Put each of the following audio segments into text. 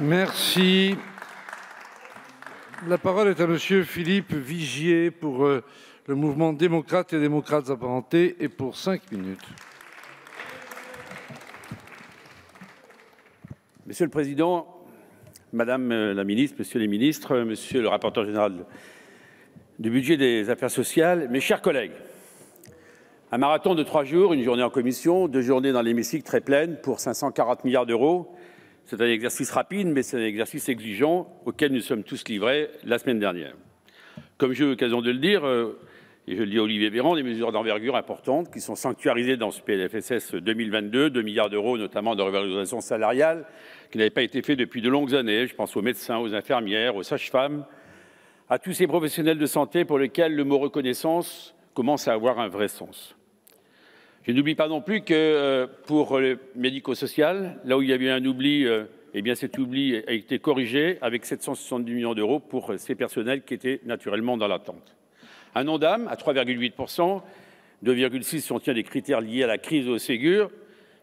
Merci. La parole est à Monsieur Philippe Vigier pour le mouvement démocrate et démocrates apparentés et pour 5 minutes. Monsieur le Président, Madame la Ministre, Monsieur les Ministres, Monsieur le rapporteur général du budget des affaires sociales, mes chers collègues, un marathon de 3 jours, une journée en commission, 2 journées dans l'hémicycle très pleines pour 540 milliards d'euros. C'est un exercice rapide, mais c'est un exercice exigeant auquel nous sommes tous livrés la semaine dernière. Comme j'ai eu l'occasion de le dire, et je le dis à Olivier Véran, des mesures d'envergure importantes qui sont sanctuarisées dans ce PLFSS 2022, 2 milliards d'euros notamment de revalorisation salariale, qui n'avaient pas été faits depuis de longues années. Je pense aux médecins, aux infirmières, aux sages-femmes, à tous ces professionnels de santé pour lesquels le mot reconnaissance commence à avoir un vrai sens. Je n'oublie pas non plus que pour le médico-social, là où il y avait un oubli, eh bien cet oubli a été corrigé avec 770 millions d'euros pour ces personnels qui étaient naturellement dans l'attente. Un Ondam à 3,8%, 2,6% si on tient des critères liés à la crise au Ségur.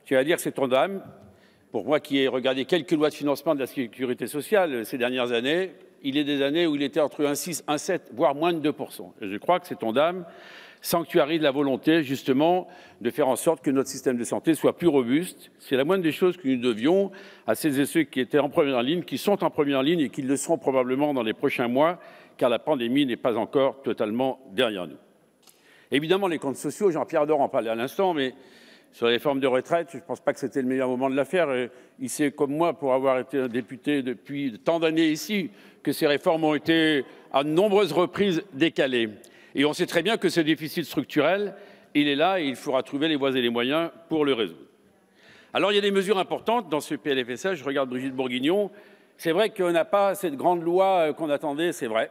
Je vais dire que cet Ondam, pour moi qui ai regardé quelques lois de financement de la sécurité sociale ces dernières années, il est des années où il était entre 1,6, 1,7, voire moins de 2%. Et je crois que cet Ondam sanctuarise la volonté justement de faire en sorte que notre système de santé soit plus robuste. C'est la moindre des choses que nous devions à celles et ceux qui étaient en première ligne, qui sont en première ligne et qui le seront probablement dans les prochains mois, car la pandémie n'est pas encore totalement derrière nous. Évidemment, les comptes sociaux, Jean-Pierre Dor en parlait à l'instant, mais sur les réformes de retraite, je ne pense pas que c'était le meilleur moment de la faire. Il sait, comme moi, pour avoir été un député depuis tant d'années ici, que ces réformes ont été à de nombreuses reprises décalées. Et on sait très bien que ce déficit structurel, il est là et il faudra trouver les voies et les moyens pour le résoudre. Alors il y a des mesures importantes dans ce PLFSS. Je regarde Brigitte Bourguignon. C'est vrai qu'on n'a pas cette grande loi qu'on attendait, c'est vrai.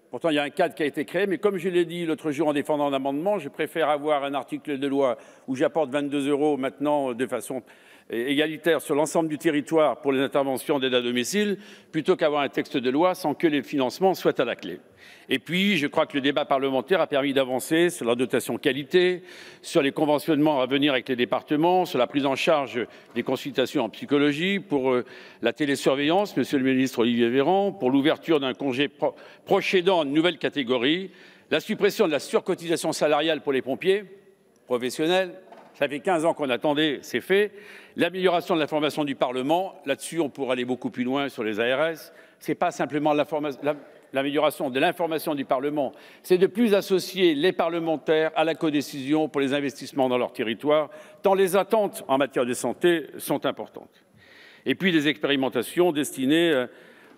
Pourtant, il y a un cadre qui a été créé, mais comme je l'ai dit l'autre jour en défendant un amendement, je préfère avoir un article de loi où j'apporte 22 € maintenant de façon égalitaire sur l'ensemble du territoire pour les interventions d'aide à domicile, plutôt qu'avoir un texte de loi sans que les financements soient à la clé. Et puis, je crois que le débat parlementaire a permis d'avancer sur la dotation qualité, sur les conventionnements à venir avec les départements, sur la prise en charge des consultations en psychologie, pour la télésurveillance, Monsieur le ministre Olivier Véran, pour l'ouverture d'un congé proche aidant, une nouvelle catégorie, la suppression de la surcotisation salariale pour les pompiers professionnels. Ça fait 15 ans qu'on attendait, c'est fait. L'amélioration de l'information du Parlement, là-dessus on pourra aller beaucoup plus loin sur les ARS. Ce n'est pas simplement l'amélioration de l'information du Parlement, c'est de plus associer les parlementaires à la codécision pour les investissements dans leur territoire, tant les attentes en matière de santé sont importantes. Et puis des expérimentations destinées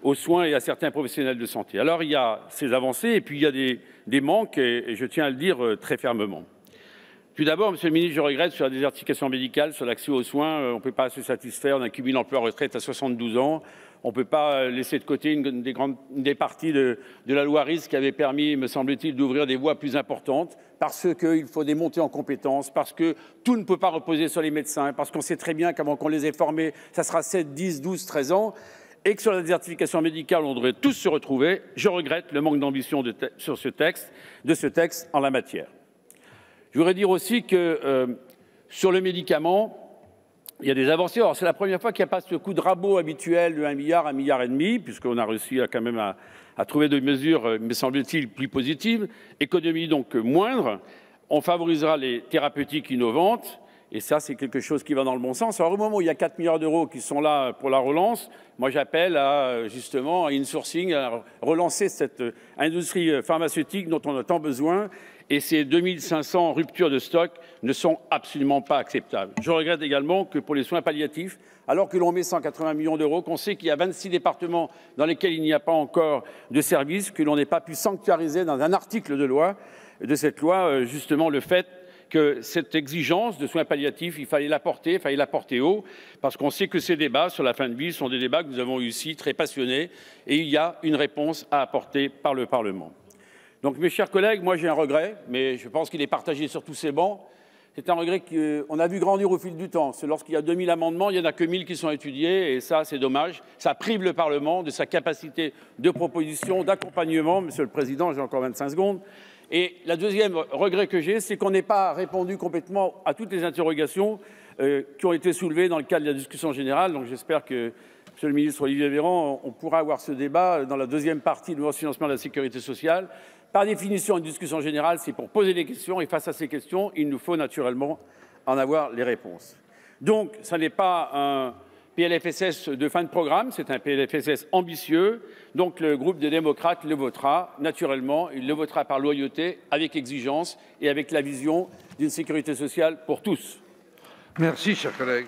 aux soins et à certains professionnels de santé. Alors il y a ces avancées et puis il y a des manques et je tiens à le dire très fermement. Tout d'abord, Monsieur le ministre, je regrette sur la désertification médicale, sur l'accès aux soins, on ne peut pas se satisfaire d'un cumul emploi-retraite à 72 ans. On ne peut pas laisser de côté une des parties de la loi RIS qui avait permis, me semble-t-il, d'ouvrir des voies plus importantes, parce qu'il faut des montées en compétences, parce que tout ne peut pas reposer sur les médecins, parce qu'on sait très bien qu'avant qu'on les ait formés, ça sera 7, 10, 12, 13 ans, et que sur la désertification médicale, on devrait tous se retrouver. Je regrette le manque d'ambition de ce texte en la matière. Je voudrais dire aussi que sur le médicament, il y a des avancées. Alors, c'est la première fois qu'il n'y a pas ce coup de rabot habituel de 1 milliard, 1,5 milliard, puisqu'on a réussi quand même à trouver des mesures, me semble-t-il, plus positives. Économie donc moindre. On favorisera les thérapeutiques innovantes. Et ça, c'est quelque chose qui va dans le bon sens. Alors, au moment où il y a 4 milliards d'euros qui sont là pour la relance, moi, j'appelle à, justement, à insourcing, à relancer cette industrie pharmaceutique dont on a tant besoin. Et ces 2500 ruptures de stock ne sont absolument pas acceptables. Je regrette également que pour les soins palliatifs, alors que l'on met 180 millions d'euros, qu'on sait qu'il y a 26 départements dans lesquels il n'y a pas encore de service, que l'on n'ait pas pu sanctuariser dans un article de loi, de cette loi, justement le fait que cette exigence de soins palliatifs, il fallait la porter haut, parce qu'on sait que ces débats sur la fin de vie sont des débats que nous avons eu ici, très passionnés, et il y a une réponse à apporter par le Parlement. Donc, mes chers collègues, moi j'ai un regret, mais je pense qu'il est partagé sur tous ces bancs. C'est un regret qu'on a vu grandir au fil du temps. C'est lorsqu'il y a 2000 amendements, il n'y en a que 1000 qui sont étudiés, et ça, c'est dommage. Ça prive le Parlement de sa capacité de proposition, d'accompagnement. Monsieur le Président, j'ai encore 25 secondes. Et le deuxième regret que j'ai, c'est qu'on n'ait pas répondu complètement à toutes les interrogations qui ont été soulevées dans le cadre de la discussion générale. Donc, j'espère que Monsieur le ministre Olivier Véran, on pourra avoir ce débat dans la deuxième partie de loi de financement de la sécurité sociale. Par définition, une discussion générale, c'est pour poser des questions, et face à ces questions, il nous faut naturellement en avoir les réponses. Donc, ce n'est pas un PLFSS de fin de programme, c'est un PLFSS ambitieux. Donc, le groupe des démocrates le votera, naturellement. Il le votera par loyauté, avec exigence et avec la vision d'une sécurité sociale pour tous. Merci, cher collègue.